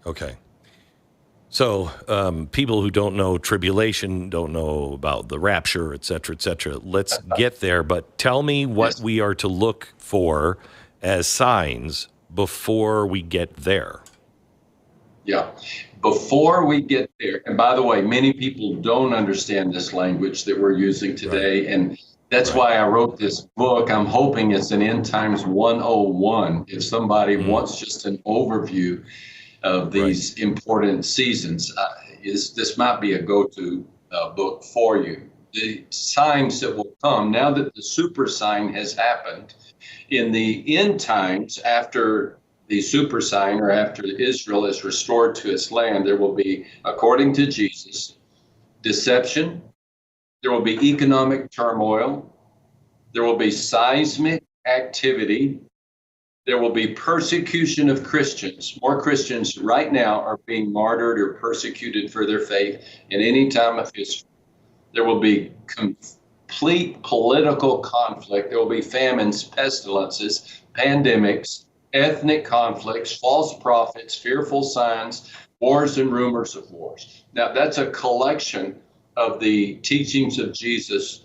Okay. So people who don't know tribulation, don't know about the rapture, et cetera, let's get there. But tell me what Yes. we are to look for as signs before we get there. Yeah. Before we get there, and by the way, many people don't understand this language that we're using Right. today. And that's Right. why I wrote this book. I'm hoping it's an End Times 101. If somebody wants just an overview of Right. these important seasons, this might be a go-to book for you. The signs that will come now that the super sign has happened in the end times, after the super sign or after Israel is restored to its land, there will be, according to Jesus, deception. There will be economic turmoil. There will be seismic activity. There will be persecution of Christians. More Christians right now are being martyred or persecuted for their faith in any time of history. There will be complete political conflict. There will be famines, pestilences, pandemics, ethnic conflicts, false prophets, fearful signs, wars and rumors of wars. Now, that's a collection of the teachings of Jesus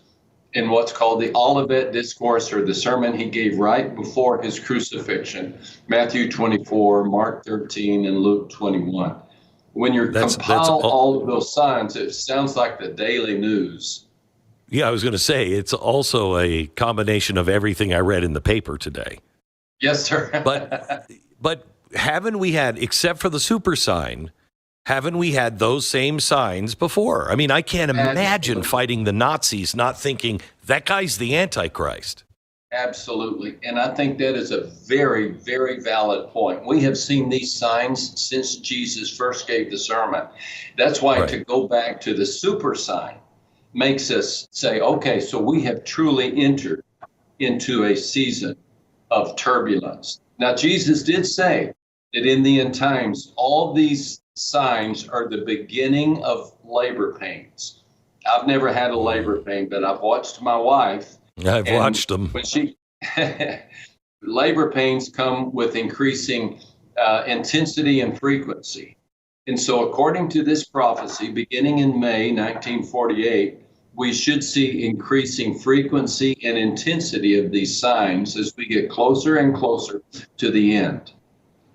in what's called the Olivet Discourse, or the sermon he gave right before his crucifixion, Matthew 24, Mark 13, and Luke 21. When you compile all of those signs, it sounds like the daily news. Yeah, I was going to say, it's also a combination of everything I read in the paper today. Yes, sir. But haven't we had, except for the super sign, haven't we had those same signs before? I mean, I can't imagine fighting the Nazis not thinking that guy's the Antichrist. Absolutely. And I think that is a very, very valid point. We have seen these signs since Jesus first gave the sermon. That's why to go back to the super sign makes us say, okay, so we have truly entered into a season of turbulence. Now, Jesus did say that in the end times, all these signs are the beginning of labor pains. I've never had a labor pain, but I've watched my wife. I've watched them. When labor pains come with increasing intensity and frequency. And so according to this prophecy, beginning in May 1948, we should see increasing frequency and intensity of these signs as we get closer and closer to the end.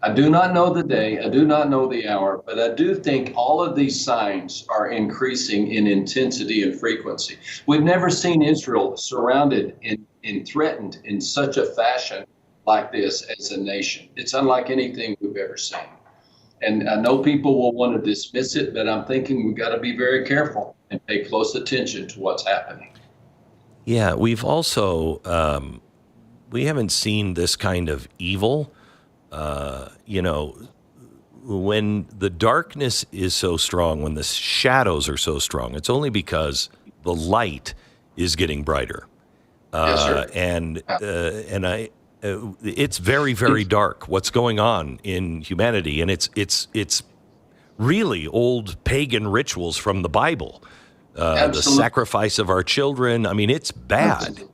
I do not know the day, I do not know the hour, but I do think all of these signs are increasing in intensity and frequency. We've never seen Israel surrounded and threatened in such a fashion like this as a nation. It's unlike anything we've ever seen. And I know people will want to dismiss it, but I'm thinking we've got to be very careful and pay close attention to what's happening. Yeah, we've also, we haven't seen this kind of evil. When the darkness is so strong, when the shadows are so strong, it's only because the light is getting brighter. Yes, sir. It's very, very dark what's going on in humanity, and it's really old pagan rituals from the Bible. The sacrifice of our children. I mean, it's bad. Absolutely.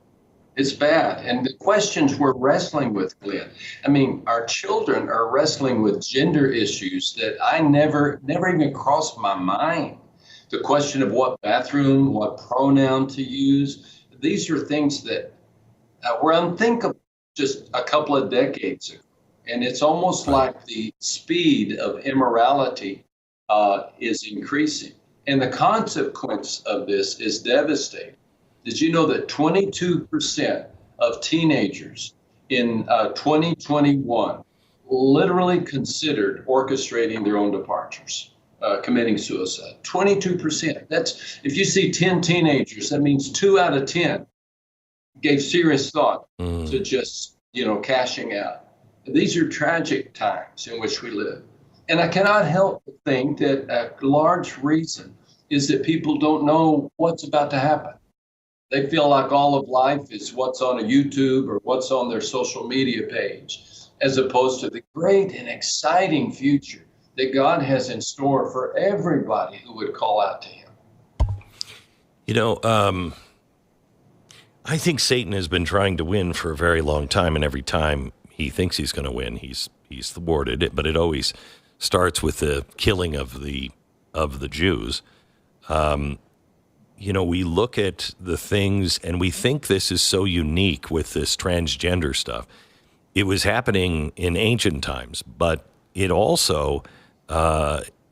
It's bad. And the questions we're wrestling with, Glenn, I mean, our children are wrestling with gender issues that I never even crossed my mind. The question of what bathroom, what pronoun to use. These are things that were unthinkable just a couple of decades ago. And it's almost like the speed of immorality is increasing. And the consequence of this is devastating. Did you know that 22% of teenagers in 2021 literally considered orchestrating their own departures, committing suicide? 22%. That's, if you see 10 teenagers, that means 2 out of 10 gave serious thought to just, cashing out. These are tragic times in which we live. And I cannot help but think that a large reason is that people don't know what's about to happen. They feel like all of life is what's on a YouTube or what's on their social media page, as opposed to the great and exciting future that God has in store for everybody who would call out to him. I think Satan has been trying to win for a very long time, and every time he thinks he's going to win, he's thwarted it, but it always starts with the killing of the Jews. We look at the things and we think this is so unique with this transgender stuff. It was happening in ancient times, but it also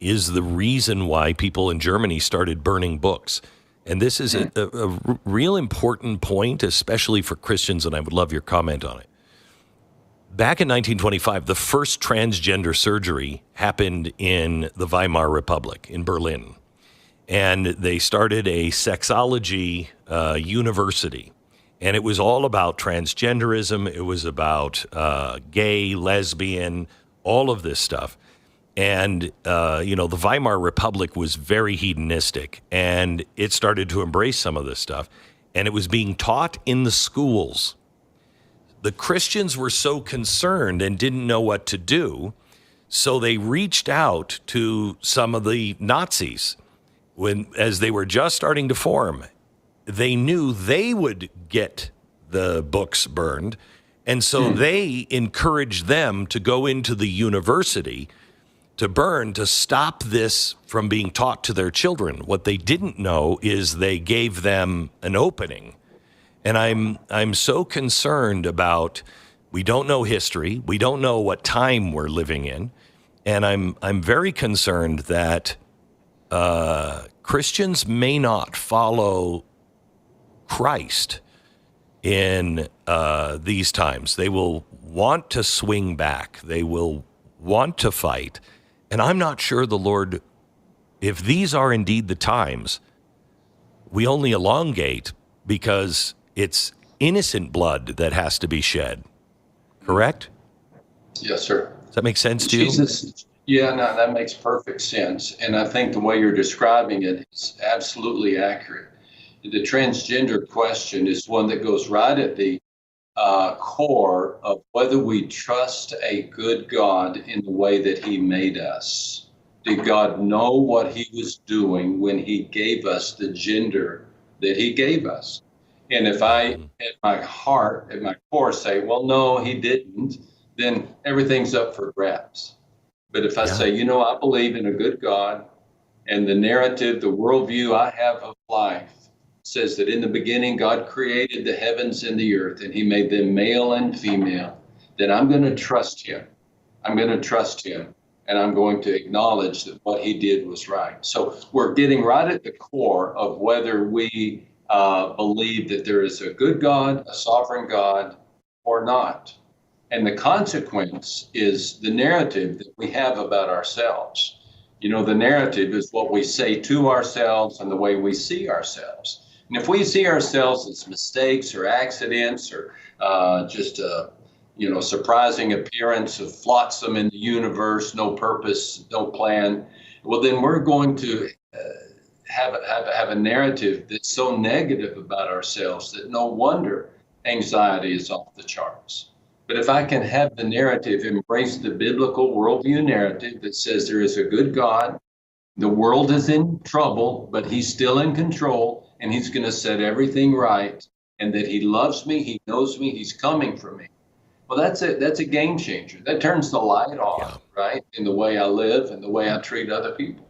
is the reason why people in Germany started burning books. And this is a real important point, especially for Christians, and I would love your comment on it. Back in 1925, the first transgender surgery happened in the Weimar Republic in Berlin. And they started a sexology university. And it was all about transgenderism. It was about gay, lesbian, all of this stuff. And, the Weimar Republic was very hedonistic. And it started to embrace some of this stuff. And it was being taught in the schools. The Christians were so concerned and didn't know what to do. So they reached out to some of the Nazis. As they were just starting to form, they knew they would get the books burned. And so they encouraged them to go into the university to burn, to stop this from being taught to their children. What they didn't know is they gave them an opening. And I'm so concerned about, we don't know history. We don't know what time we're living in. And I'm very concerned that Christians may not follow Christ in these times. They will want to swing back. They will want to fight. And I'm not sure the Lord, if these are indeed the times, we only elongate because it's innocent blood that has to be shed. Correct? Yes, sir. Does that make sense to you? Yeah, no, that makes perfect sense. And I think the way you're describing it is absolutely accurate. The transgender question is one that goes right at the core of whether we trust a good God in the way that he made us. Did God know what he was doing when he gave us the gender that he gave us? And if I, at my heart, at my core, say, well, no, he didn't, then everything's up for grabs. But if I say, I believe in a good God, and the narrative, the worldview I have of life says that in the beginning, God created the heavens and the earth, and he made them male and female, then I'm going to trust him. I'm going to trust him, and I'm going to acknowledge that what he did was right. So we're getting right at the core of whether we believe that there is a good God, a sovereign God, or not. And the consequence is the narrative that we have about ourselves. The narrative is what we say to ourselves and the way we see ourselves. And if we see ourselves as mistakes or accidents or just a surprising appearance of flotsam in the universe, no purpose, no plan, well, then we're going to have a narrative that's so negative about ourselves that no wonder anxiety is off the charts. But if I can have the narrative embrace the biblical worldview narrative that says there is a good God, the world is in trouble, but he's still in control, and he's going to set everything right, and that he loves me, he knows me, he's coming for me. Well, that's a game changer. That turns the light off, right, in the way I live and the way I treat other people.